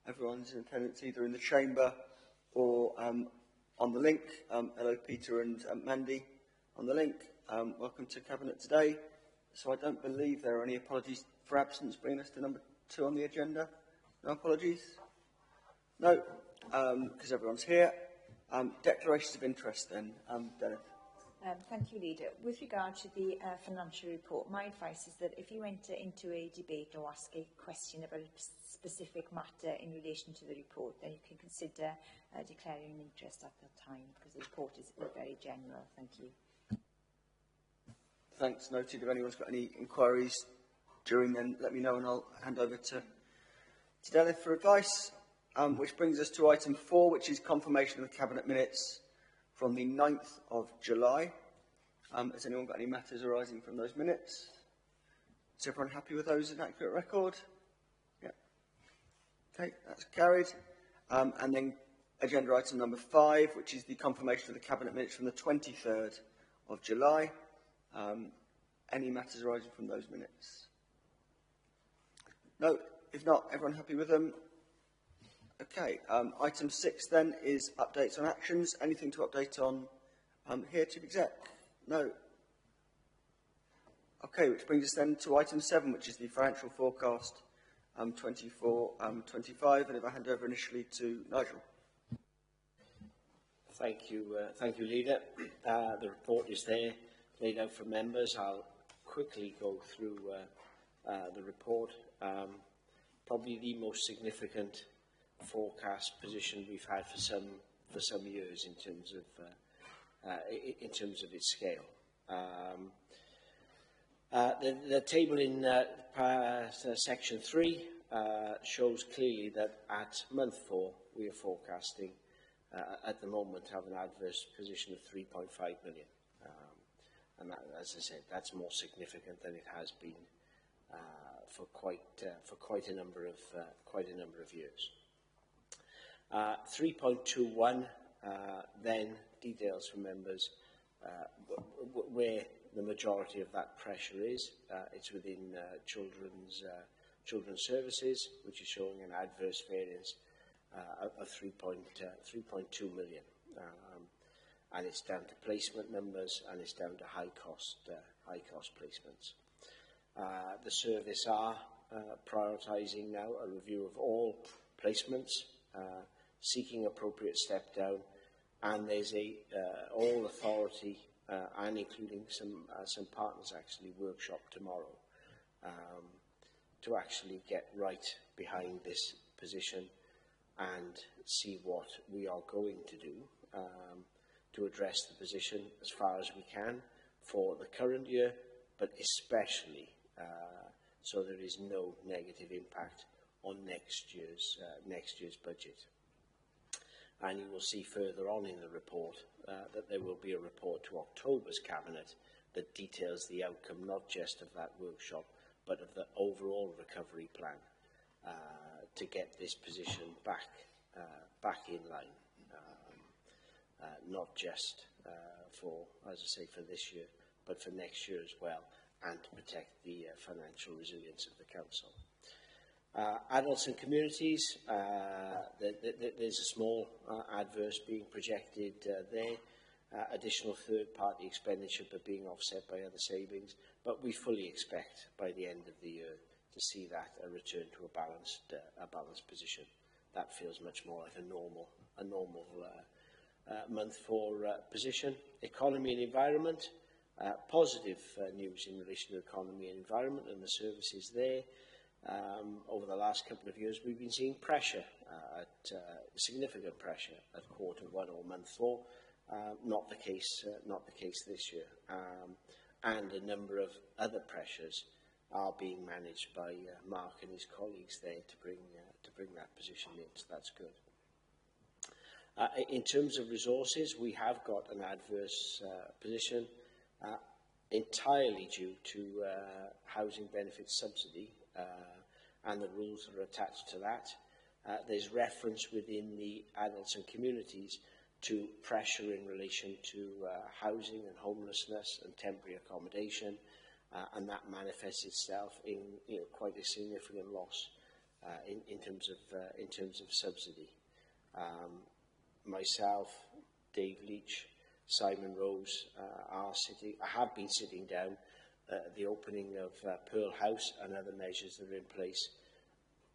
Everyone's in attendance either in the chamber or on the link. Hello, Peter and Mandy on the link. Welcome to Cabinet today. So I don't believe there are any apologies for absence, bringing us to number 2 on the agenda. No apologies? No, because everyone's here. Declarations of interest then. Dennis. Thank you, Leader. With regard to the financial report, my advice is that if you enter into a debate or ask a question about a specific matter in relation to the report, then you can consider declaring an interest at that time, because the report is very general. Thank you. Thanks. Noted. If anyone's got any inquiries during, then let me know and I'll hand over to Dennis for advice. Which brings us to item 4, which is confirmation of the Cabinet minutes from the 9th of July. Has anyone got any matters arising from those minutes? Is everyone happy with those? An accurate record? Yeah. Okay, that's carried. And then agenda item number 5, which is the confirmation of the Cabinet minutes from the 23rd of July. Any matters arising from those minutes? No. If not, everyone happy with them? Okay, item 6 then is updates on actions. Anything to update on here, Chief Exec? No. Okay, which brings us then to item 7, which is the financial forecast 24-25. And if I hand over initially to Nigel. Thank you, Leader. The report is there, laid out for members. I'll quickly go through the report. Probably the most significant forecast position we've had for some years in terms of its scale. The table in section 3 shows clearly that at month 4 we are forecasting at the moment have an adverse position of 3.5 million, and that, as I said, that's more significant than it has been for quite a number of years. 3.21 then details for members where the majority of that pressure is. It's within children's services, which is showing an adverse variance of 3.2 million, and it's down to placement numbers and it's down to high cost placements. The service are prioritising now a review of all placements, seeking appropriate step down, and there's a all authority and including some partners actually workshop tomorrow to actually get right behind this position and see what we are going to do to address the position as far as we can for the current year, but especially so there is no negative impact on next year's budget. And you will see further on in the report that there will be a report to October's Cabinet that details the outcome not just of that workshop but of the overall recovery plan to get this position back in line, not just for, as I say, for this year but for next year as well, and to protect the financial resilience of the Council. Adults and communities, there's a small adverse being projected there, additional third-party expenditure but being offset by other savings, but we fully expect by the end of the year to see that a return to a balanced position. That feels much more like a normal month 4 position. Economy and environment, positive news in relation to economy and environment and the services there. Over the last couple of years, we've been seeing pressure, significant pressure at quarter 1 or month 4. Not the case this year, and a number of other pressures are being managed by Mark and his colleagues there to bring that position in. So that's good. In terms of resources, we have got an adverse position entirely due to housing benefits subsidy and the rules that are attached to that. There's reference within the adults and communities to pressure in relation to housing and homelessness and temporary accommodation, and that manifests itself in quite a significant loss in terms of subsidy. Myself, Dave Leach, Simon Rose have been sitting down at the opening of Pearl House and other measures that are in place.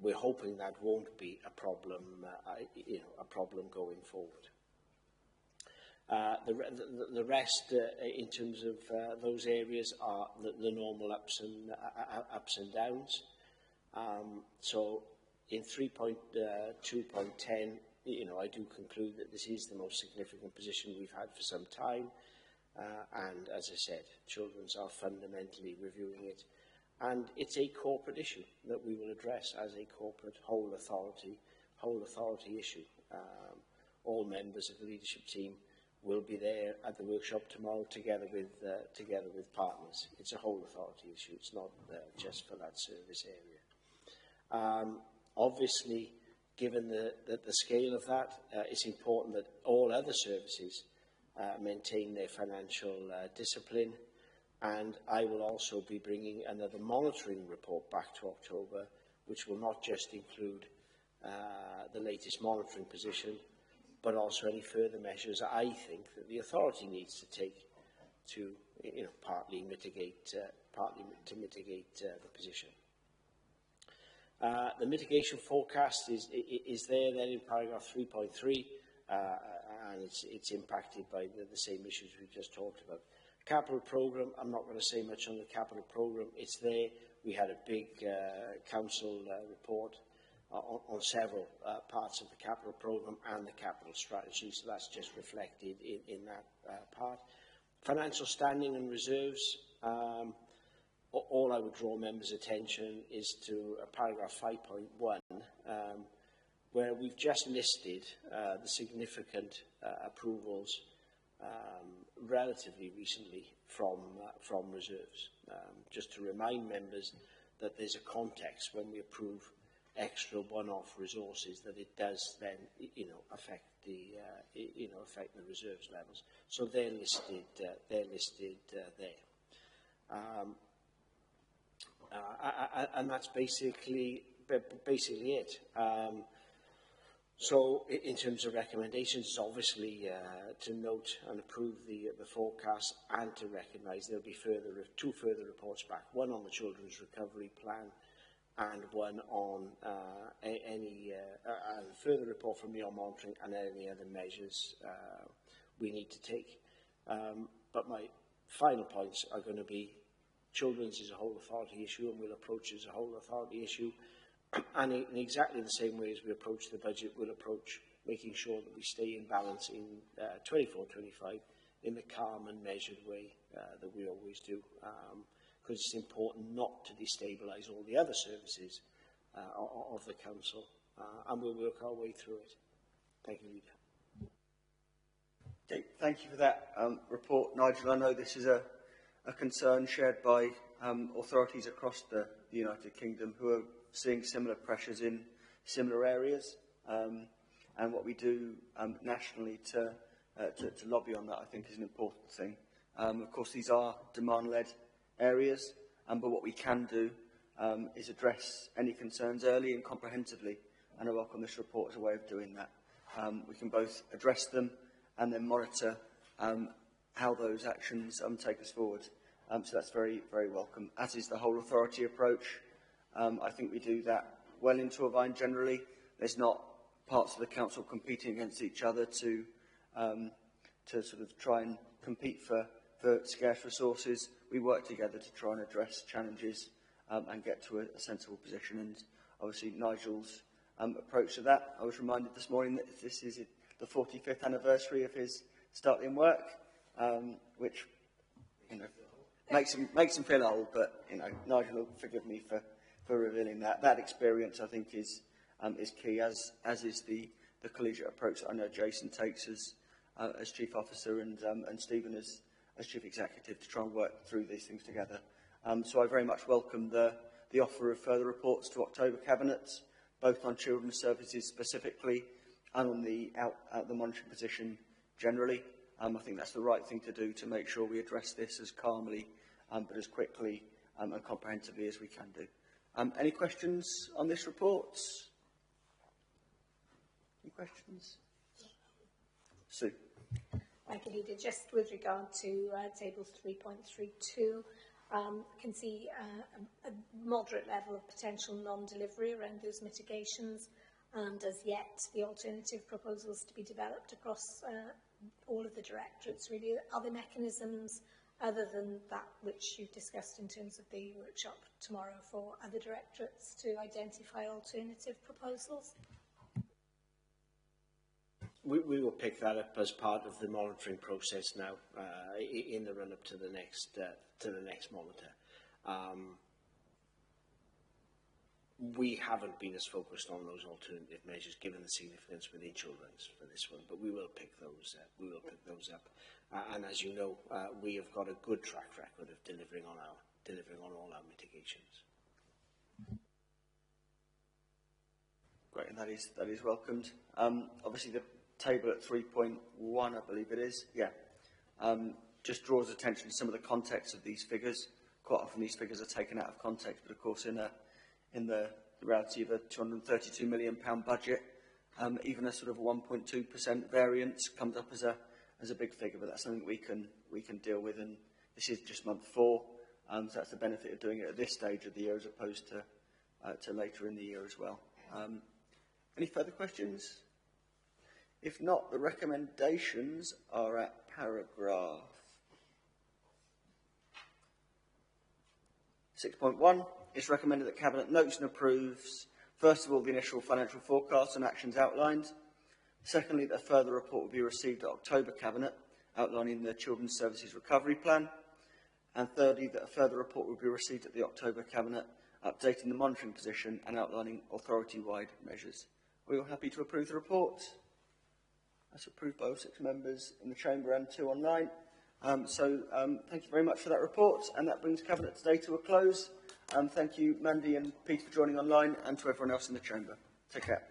We're hoping that won't be a problem, a problem going forward. The rest, in terms of those areas, are the normal ups and downs. So, in 3.2.10, I do conclude that this is the most significant position we've had for some time, and as I said, Children's are fundamentally reviewing it, and it's a corporate issue that we will address as a corporate whole authority issue. All members of the leadership team will be there at the workshop tomorrow together with partners. It's a whole authority issue. It's not just for that service area. Obviously, given the scale of that, it's important that all other services maintain their financial discipline, and I will also be bringing another monitoring report back to October, which will not just include the latest monitoring position, but also any further measures I think that the authority needs to take to, partly mitigate the position. The mitigation forecast is there then in paragraph 3.3, and it's impacted by the same issues we've just talked about. Capital programme, I'm not going to say much on the capital programme. It's there. We had a big council report on several parts of the capital programme and the capital strategy, so that's just reflected in that part. Financial standing and reserves, all I would draw members' attention is to paragraph 5.1, where we've just listed the significant approvals relatively recently from reserves. Just to remind members that there's a context when we approve extra one-off resources that it does then, affect the reserves levels. So they're listed there. And that's basically it. So, in terms of recommendations, it's obviously to note and approve the forecast, and to recognise there'll be two further reports back, one on the Children's Recovery Plan and one on any further report from me on monitoring and any other measures we need to take. But my final points are going to be Children's is a whole authority issue, and we'll approach it as a whole authority issue. And in exactly the same way as we approach the budget, we'll approach making sure that we stay in balance in 24-25 in the calm and measured way that we always do. Because it's important not to destabilise all the other services of the Council, and we'll work our way through it. Thank you, Leader. Okay, thank you for that report, Nigel. I know this is a concern shared by authorities across the United Kingdom who are seeing similar pressures in similar areas, and what we do nationally to lobby on that, I think, is an important thing. Of course, these are demand-led areas, but what we can do is address any concerns early and comprehensively, and I welcome this report as a way of doing that. We can both address them and then monitor how those actions take us forward. So that's very, very welcome, as is the whole authority approach. I think we do that well in Torvine generally. There's not parts of the council competing against each other to sort of try and compete for scarce resources. We work together to try and address challenges and get to a sensible position. And obviously Nigel's approach to that, I was reminded this morning that this is the 45th anniversary of his starting work, which makes him feel old, but Nigel will forgive me for revealing that. That experience, I think, is key, as is the collegiate approach that I know Jason takes as chief officer and Stephen as chief executive to try and work through these things together. So I very much welcome the offer of further reports to October cabinets, both on children's services specifically and on the monitoring position generally. I think that's the right thing to do to make sure we address this as calmly but as quickly and comprehensively as we can do. Any questions on this report? Any questions? Sue. Thank you, Leader. Just with regard to table 3.32, can see a moderate level of potential non-delivery around those mitigations, and as yet the alternative proposals to be developed across all of the directorates. Really, other mechanisms other than that which you've discussed in terms of the workshop tomorrow for other directorates to identify alternative proposals? We will pick that up as part of the monitoring process now, in the run-up to the next monitor. We haven't been as focused on those alternative measures, given the significance within children's for this one, but we will pick those. Up. And as you know, we have got a good track record of delivering on all our mitigations. Great, and that is welcomed. Obviously, the table at 3.1, I believe it is, just draws attention to some of the context of these figures. Quite often these figures are taken out of context, but of course in the reality of a £232 million budget, even a sort of 1.2% variance comes up as a big figure, but that's something we can deal with, and this is just month 4, so that's the benefit of doing it at this stage of the year as opposed to later in the year as well. Any further questions? If not, the recommendations are at paragraph 6.1. It's recommended that Cabinet notes and approves, first of all, the initial financial forecast and actions outlined. Secondly, that a further report will be received at October Cabinet, outlining the Children's Services Recovery Plan. And thirdly, that a further report will be received at the October Cabinet, updating the monitoring position and outlining authority-wide measures. Are you all happy to approve the report? That's approved by all 6 members in the Chamber and 2 online. Thank you very much for that report, and that brings Cabinet today to a close. Thank you, Mandy and Pete, for joining online, and to everyone else in the Chamber. Take care.